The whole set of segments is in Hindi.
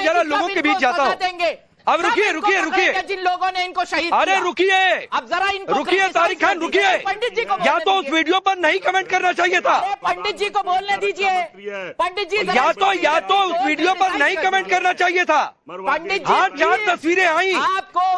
जरा लोगों के बीच जाता हूँ। अब रुकिए जिन लोगों ने इनको शहीद अरे रुकिए, अब जरा इनको रुकिए तारिक खान रुकिए। पंडित जी को या तो उस वीडियो पर नहीं कमेंट करना चाहिए था। पंडित जी को बोलने दीजिए। पंडित जी या तो उस वीडियो पर नहीं कमेंट करना चाहिए था। पंडित जी, हाँ 4 तस्वीरें आई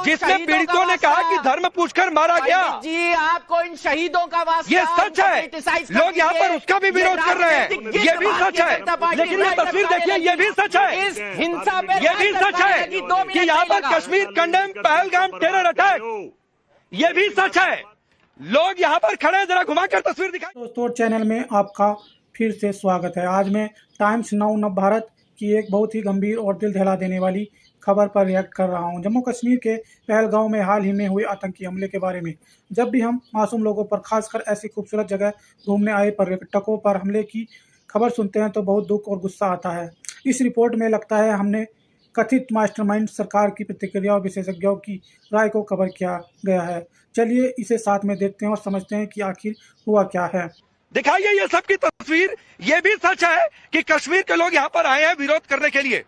जिसमें पीड़ितों ने कहा कि धर्म पूछकर मारा गया। जी आपको इन शहीदों का वास्ता, ये सच है। लोग यहाँ पर उसका भी विरोध कर रहे हैं, ये भी सच है। लेकिन ये तस्वीर देखिए, ये भी सच है। इस हिंसा में ये भी सच है कि यहाँ पर Kashmir condemn Pahalgam terror attack, ये भी सच है। लोग यहाँ पर खड़े, जरा घुमाकर तस्वीर दिखाएं। दोस्तों चैनल में आपका फिर से स्वागत है। आज मैं टाइम्स नाउ नव भारत की एक बहुत ही गंभीर और दिल दहला देने वाली खबर पर रिएक्ट कर रहा हूं। जम्मू कश्मीर के पहलगांव में हाल ही में हुए आतंकी हमले के बारे में। जब भी हम मासूम लोगों पर, खासकर ऐसी खूबसूरत जगह घूमने आए पर्यटकों पर हमले की खबर सुनते हैं तो बहुत दुख और गुस्सा आता है। इस रिपोर्ट में लगता है हमने कथित मास्टरमाइंड सरकार की प्रतिक्रिया और विशेषज्ञों की राय को कवर किया गया है। चलिए इसे साथ में देखते हैं और समझते हैं कि आखिर हुआ क्या है। दिखाइए ये सबकी तस्वीर। ये भी सच है कि कश्मीर के लोग यहाँ पर आए हैं विरोध करने के लिए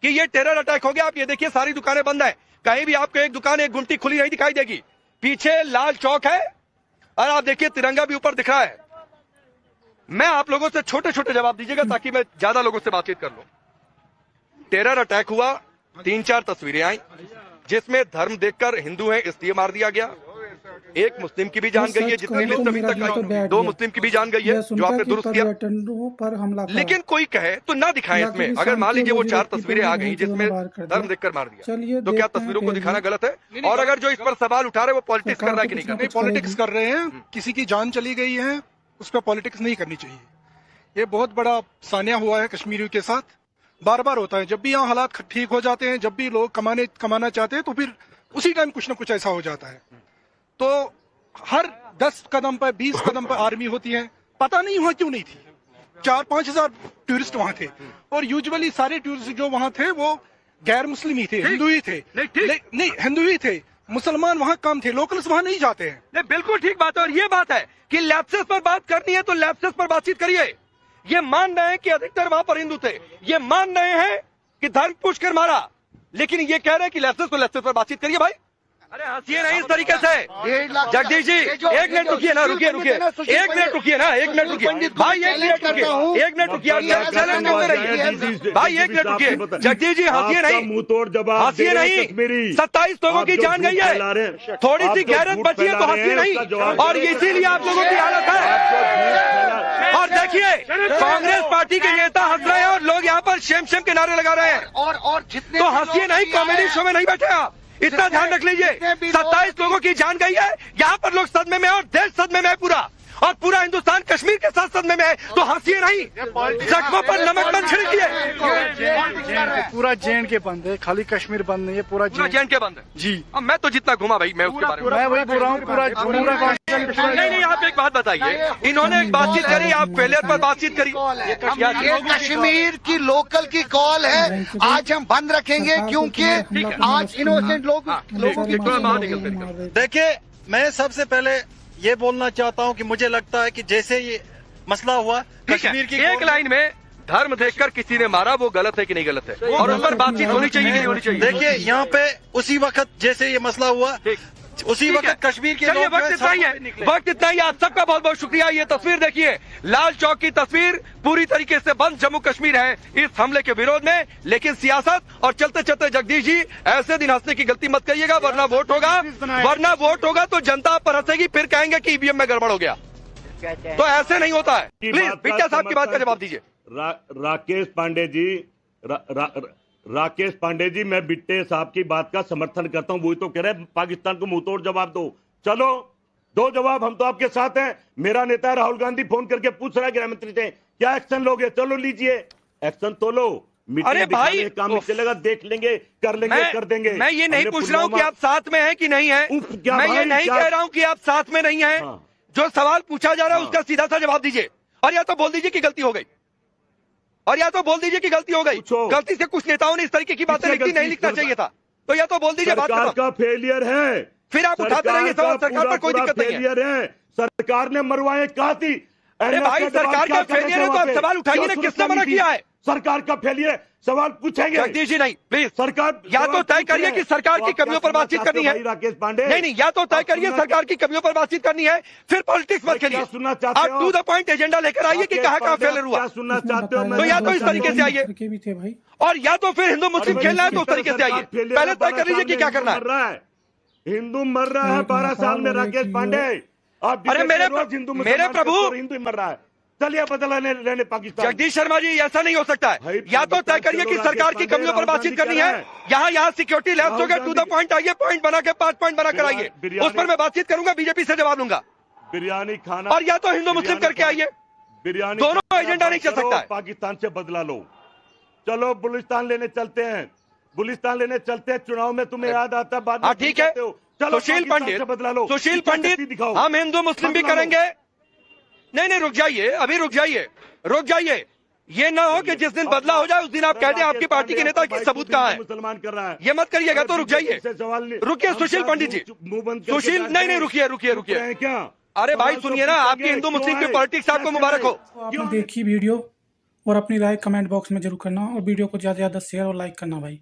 कि ये टेरर अटैक हो गया। आप ये देखिए, सारी दुकानें बंद है, कहीं भी आपको एक दुकान, एक गुमटी खुली नहीं दिखाई देगी। पीछे लाल चौक है और आप देखिए तिरंगा भी ऊपर दिख रहा है। मैं आप लोगों से छोटे छोटे जवाब दीजिएगा ताकि मैं ज्यादा लोगों से बातचीत कर लूं। टेरर अटैक हुआ, 3-4 तस्वीरें आई जिसमें धर्म देखकर हिंदू हैं इसलिए मार दिया गया। एक मुस्लिम की भी जान गई है, जितनी लिस्ट अभी तक आई 2 मुस्लिम की भी जान गई है जो आपने दुरुस्त किया। लेकिन कोई कहे तो ना दिखाएं इसमें। अगर मान लीजिए वो 4 तस्वीरें आ गई जिसमें धर्म देखकर मार दिया, तो क्या तस्वीरों को दिखाना गलत है? और अगर जो इस पर सवाल उठा रहे वो पॉलिटिक्स कर रहा है कि नहीं कर रहा? पॉलिटिक्स कर रहे हैं। किसी की जान चली गई है, उस पर पॉलिटिक्स नहीं करनी चाहिए। ये बहुत बड़ा सानिया हुआ है कश्मीरियों के साथ, बार बार होता है। जब भी यहाँ हालात ठीक हो जाते हैं, जब भी लोग कमाना चाहते हैं, तो फिर उसी टाइम कुछ ना कुछ ऐसा हो जाता है। तो हर 10 कदम पर 20 कदम पर आर्मी होती है। पता नहीं वहां क्यों नहीं थी। 4-5 हजार टूरिस्ट वहां थे और यूजुअली सारे टूरिस्ट जो वहां थे वो गैर मुस्लिम ही थे, हिंदू ही थे। नहीं, हिंदू ही थे, मुसलमान वहां कम थे, लोकल्स वहां नहीं जाते हैं। नहीं, बिल्कुल ठीक बात है। और ये बात है कि लैप्सेस पर बात करनी है तो लैप्सेस पर बातचीत करिए। ये मान रहे हैं कि अधिकतर वहां पर हिंदू थे, ये मान रहे हैं कि धर्म पूछकर मारा, लेकिन ये कह रहे हैं कि लैप्सेस पर बातचीत करिए। भाई अरे हंसिए नहीं इस तरीके से। जगदीश जी 1 मिनट रुकिए ना, रुकिए 1 मिनट रुकिए ना, 1 मिनट रुकिए भाई, 1 मिनट रुकिए, 1 मिनट रुकिए भाई, 1 मिनट रुकिए। जगदीश जी हंसिए नहीं, हंसिए नहीं। 27 लोगों की जान गई है, थोड़ी सी गैरत बची है तो हंसिए नहीं। और इसीलिए आप लोगों की हालत है। और देखिए कांग्रेस पार्टी के नेता हंस रहे हैं और लोग यहाँ पर शेम शेम के नारे लगा रहे हैं। और तो हंसिए नहीं, कॉमेडी शो में नहीं बैठे आप, इतना ध्यान रख लीजिए। 27 लोगों की जान गई है, यहाँ पर लोग सदमे में और देश सदमे में है पूरा, और पूरा हिंदुस्तान कश्मीर के साथ सदमे में है। तो हंसिए नहीं, जख्मों पर नमक मत छिड़किए। पूरा JNK बंद है, खाली कश्मीर बंद नहीं है, पूरा JNK बंद है जी। अब मैं तो जितना घूमा भाई, मैं उसके बारे में मैं वही बोल रहा हूँ। पूरा नहीं, आप एक बात बताइए, इन्होंने एक बातचीत करी, आप फेलियर पर बातचीत करी। ये कश्मीर की लोकल की कॉल है, आज हम बंद रखेंगे क्योंकि आज इनोसेंट लोग। देखिए, मैं सबसे पहले ये बोलना चाहता हूँ कि मुझे लगता है कि जैसे ये मसला हुआ कश्मीर की, एक लाइन में धर्म देखकर किसी ने मारा, वो गलत है कि नहीं गलत है, और उस पर बातचीत होनी चाहिए कि नहीं होनी चाहिए? देखिए यहाँ पे उसी वक्त जैसे ये मसला हुआ, उसी वक्त कश्मीर के लोग, वक्त इतना ही है, वक्त इतना ही। आप सबका बहुत बहुत शुक्रिया। ये तस्वीर देखिए, लाल चौक की तस्वीर, पूरी तरीके से बंद जम्मू कश्मीर है इस हमले के विरोध में। लेकिन सियासत और चलते चलते जगदीश जी ऐसे दिन हंसने की गलती मत करिएगा, वरना वोट होगा तो जनता पर हंसेगी, फिर कहेंगे कि ईवीएम में गड़बड़ हो गया। तो ऐसे नहीं होता है। प्लीज पिट्टा साहब की बात का जवाब दीजिए। राकेश पांडे जी, मैं बिट्टे साहब की बात का समर्थन करता हूं। वही तो कह रहे हैं पाकिस्तान को मुंहतोड़ जवाब दो। चलो दो जवाब, हम तो आपके साथ हैं। मेरा नेता राहुल गांधी फोन करके पूछ रहा है गृह मंत्री से क्या एक्शन लोगे, चलो लीजिए एक्शन तो लो। अरे भाई काम नहीं चलेगा, देख लेंगे, कर लेंगे, कर देंगे। मैं ये नहीं पूछ रहा हूँ कि आप साथ में हैं कि नहीं है, मैं ये नहीं कह रहा हूँ कि आप साथ में नहीं है। जो सवाल पूछा जा रहा है उसका सीधा सा जवाब दीजिए, और या तो बोल दीजिए कि गलती हो गई, और या तो बोल दीजिए कि गलती हो गई। गलती से कुछ नेताओं ने इस तरीके की बातें लिखी, नहीं लिखना चाहिए था, तो या तो बोल दीजिए। बात का फेलियर है, फिर आप उठाते रहिए सवाल, सरकार पर कोई दिक्कत नहीं है। सरकार ने मरवाए कहा थी। अरे भाई सरकार का फेलियर है तो आप सवाल उठाइए ना, किसने मना किया है? सरकार का फैलिए, सवाल पूछेंगे। जगदीश जी नहीं, प्लीज सरकार या तो तय करिए कि सरकार की कमियों पर बातचीत करनी है। राकेश पांडे नहीं, या तो तय करिए सरकार की कमियों पर बातचीत करनी है, फिर पॉलिटिक्स मत खेलिए। सुनना चाहते आप हो? टू द पॉइंट एजेंडा लेकर आइए कि कहाँ फेलियर हुआ। क्या सुनना चाहते हो? तो या तो इस तरीके से आइए भी थे भाई। और या तो फिर हिंदू मुस्लिम खेलना है तो उस तरीके से आइए। पहले तय कर लीजिए कि क्या करना है। हिंदू मर रहा है 12 साल में राकेश पांडे। आप अरे मेरे प्रभु, हिंदू मर रहा है। चलिए बदला लेने पाकिस्तान। जगदीश शर्मा जी, ऐसा नहीं हो सकता है। या तो तय करिए कि सरकार की कमियों पर बातचीत करनी है, यहाँ सिक्योरिटी लैप्स हो गए, टू द पॉइंट आइए, पॉइंट बना के 5 पॉइंट बना कर आइए, उस पर मैं बातचीत करूंगा, बीजेपी से जवाब दूंगा। बिरयानी खाना और या तो हिंदू मुस्लिम करके आइए, बिरयानी दोनों एजेंडा नहीं चल सकता है। पाकिस्तान से बदला लो। चलो बुलिस्तान लेने चलते हैं, बुलिस्तान लेने चलते हैं। चुनाव में तुम्हें याद आता है, बाद में ठीक है। सुशील पंडित, सुशील पंडित, हम हिंदू मुस्लिम भी करेंगे। नहीं, रुक जाइए, अभी रुक जाइए। ये ना हो कि जिस दिन बदला हो जाए उस दिन आप कह दें आपकी पार्टी के नेता की सबूत कहाँ है। मुसलमान कर रहा है, ये मत करिएगा। तो रुक जाइए, रुकिए सुशील पंडित जी, सुशील नहीं, रुकिए। क्या? अरे भाई सुनिए ना, आपकी हिंदू मुस्लिम की पॉलिटिक्स आपको मुबारक हो। तो आपने देखी वीडियो और अपनी राय कमेंट बॉक्स में जरूर करना और वीडियो को ज़्यादा से ज़्यादा शेयर और लाइक करना भाई।